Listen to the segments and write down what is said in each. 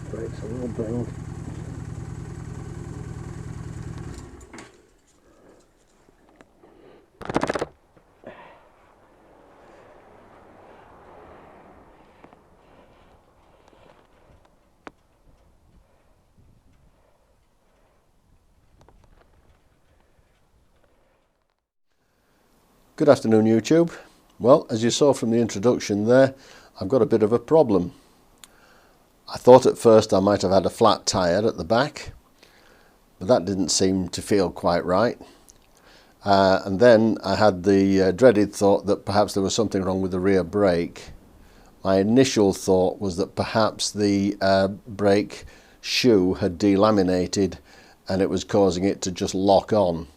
Brakes a little bang. Good afternoon, YouTube. Well, as you saw from the introduction there, I've got a bit of a problem. I thought at first I might have had a flat tyre at the back, but that didn't seem to feel quite right. And then I had the dreaded thought that perhaps there was something wrong with the rear brake. My initial thought was that perhaps the brake shoe had delaminated and it was causing it to just lock on.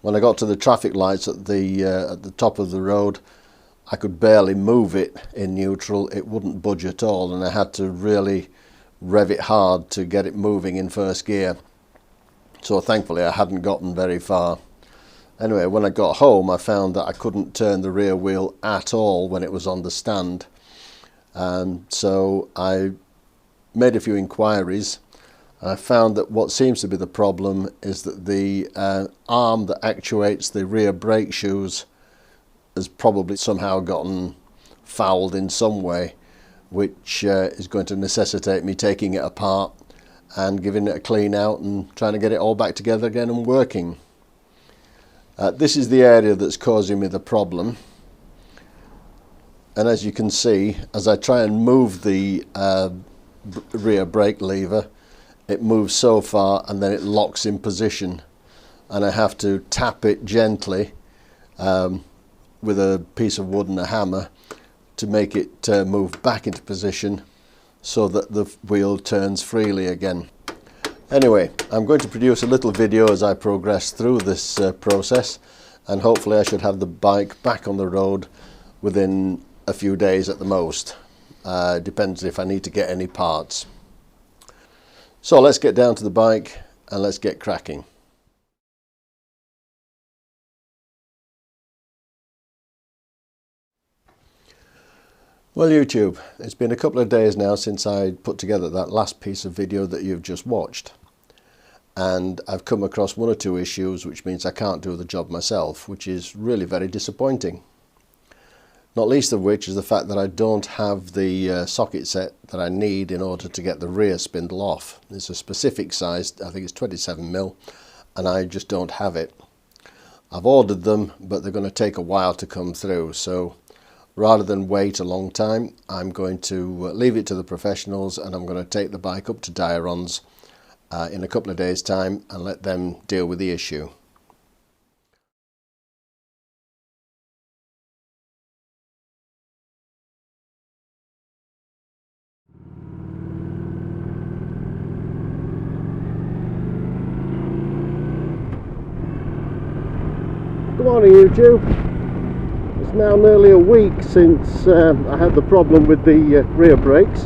When I got to the traffic lights at the top of the road, I could barely move it in neutral. It wouldn't budge at all, and I had to really rev it hard to get it moving in first gear. So thankfully I hadn't gotten very far. Anyway, when I got home, I found that I couldn't turn the rear wheel at all when it was on the stand. So I made a few inquiries. I found that what seems to be the problem is that the arm that actuates the rear brake shoes has probably somehow gotten fouled in some way, which is going to necessitate me taking it apart and giving it a clean out and trying to get it all back together again and working. This is the area that's causing me the problem, and as you can see, as I try and move the rear brake lever, it moves so far and then it locks in position, and I have to tap it gently with a piece of wood and a hammer to make it move back into position so that the wheel turns freely again. Anyway, I'm going to produce a little video as I progress through this process, and hopefully I should have the bike back on the road within a few days at the most. Depends if I need to get any parts. So let's get down to the bike and let's get cracking. Well, YouTube, it's been a couple of days now since I put together that last piece of video that you've just watched, and I've come across one or two issues which means I can't do the job myself, which is really very disappointing. Not least of which is the fact that I don't have the socket set that I need in order to get the rear spindle off. It's a specific size, I think it's 27mm, and I just don't have it. I've ordered them, but they're going to take a while to come through, so rather than wait a long time, I'm going to leave it to the professionals, and I'm going to take the bike up to Dairon's in a couple of days' time and let them deal with the issue. Good morning, YouTube. It's now nearly a week since I had the problem with the rear brakes,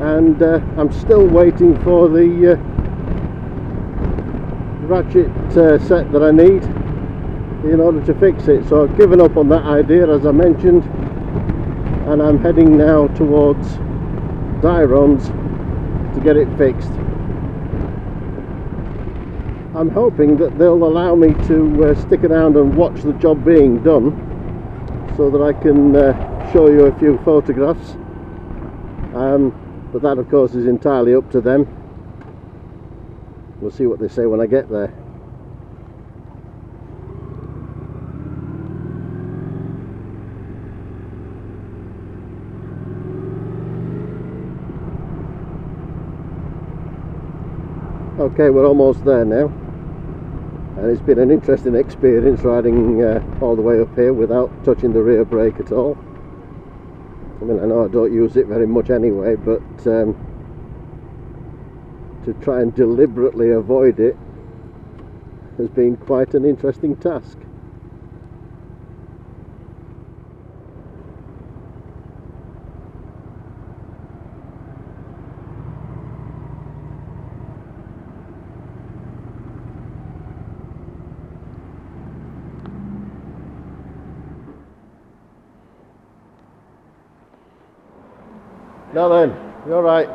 and I'm still waiting for the ratchet set that I need in order to fix it. So I've given up on that idea, as I mentioned, and I'm heading now towards Dairon's to get it fixed. I'm hoping that they'll allow me to stick around and watch the job being done, so that I can show you a few photographs, but that of course is entirely up to them. We'll see what they say when I get there. Okay, we're almost there now, and it's been an interesting experience riding all the way up here without touching the rear brake at all. I mean, I know I don't use it very much anyway, but to try and deliberately avoid it has been quite an interesting task. Now then, you're right.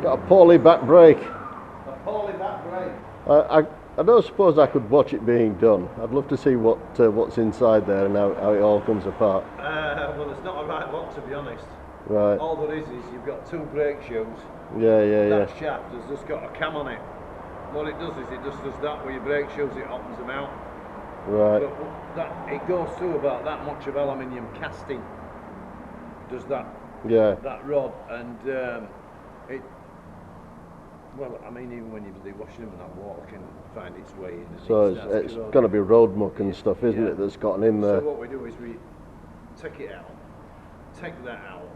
Got a poorly back brake. A poorly back brake. I don't suppose I could watch it being done. I'd love to see what's inside there and how it all comes apart. Well, it's not a right lot, to be honest. Right. All there is you've got two brake shoes. Yeah. That shaft has just got a cam on it. What it does is it just does that with your brake shoes, it opens them out. Right. But it goes through about that much of aluminium casting. Does that? Yeah. That rod, and it. Well, I mean, even when you're washing them, and that water can find its way in. So it's going to be road muck and stuff, isn't it? That's gotten in there. So what we do is we take it out, take that out,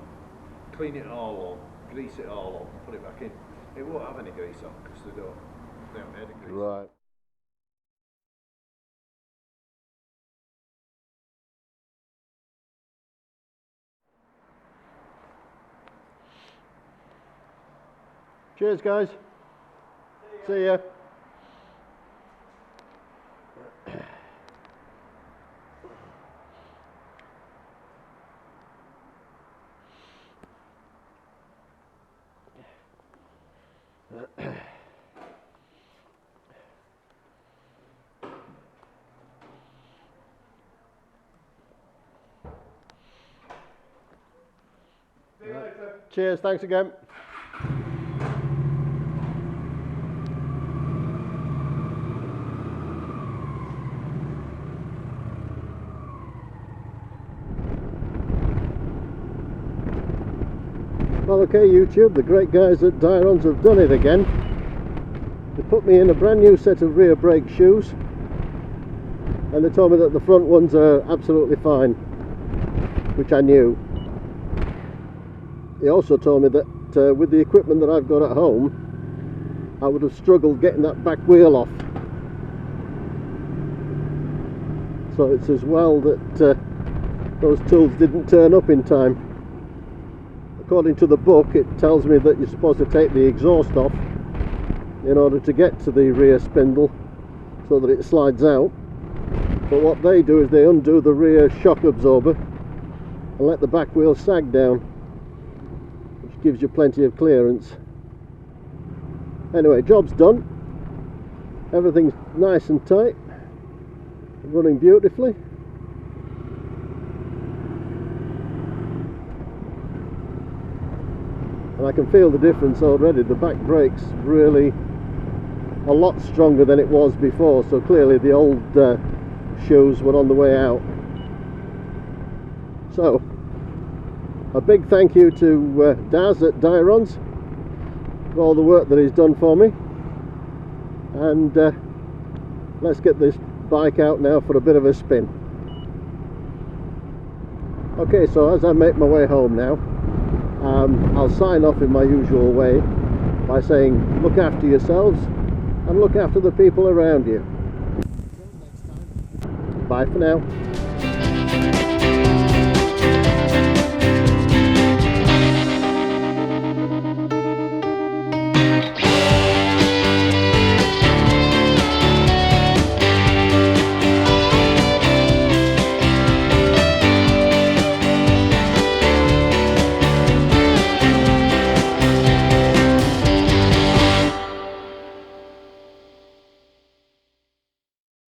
clean it all up, grease it all up, put it back in. It won't have any grease on because they haven't made a grease. Right. Cheers, guys. See ya. See you later. Cheers, thanks again. Well, okay, YouTube, the great guys at Dyrons have done it again. They put me in a brand new set of rear brake shoes, and they told me that the front ones are absolutely fine, which I knew. They also told me that with the equipment that I've got at home, I would have struggled getting that back wheel off. So it's as well that those tools didn't turn up in time. According to the book, it tells me that you're supposed to take the exhaust off in order to get to the rear spindle so that it slides out. But what they do is they undo the rear shock absorber and let the back wheel sag down, which gives you plenty of clearance. Anyway, job's done. Everything's nice and tight, running beautifully. And I can feel the difference already. The back brake's really a lot stronger than it was before, so clearly the old shoes were on the way out. So, a big thank you to Daz at Dyrons for all the work that he's done for me. And let's get this bike out now for a bit of a spin. Okay, so as I make my way home now, I'll sign off in my usual way by saying look after yourselves and look after the people around you. Bye for now.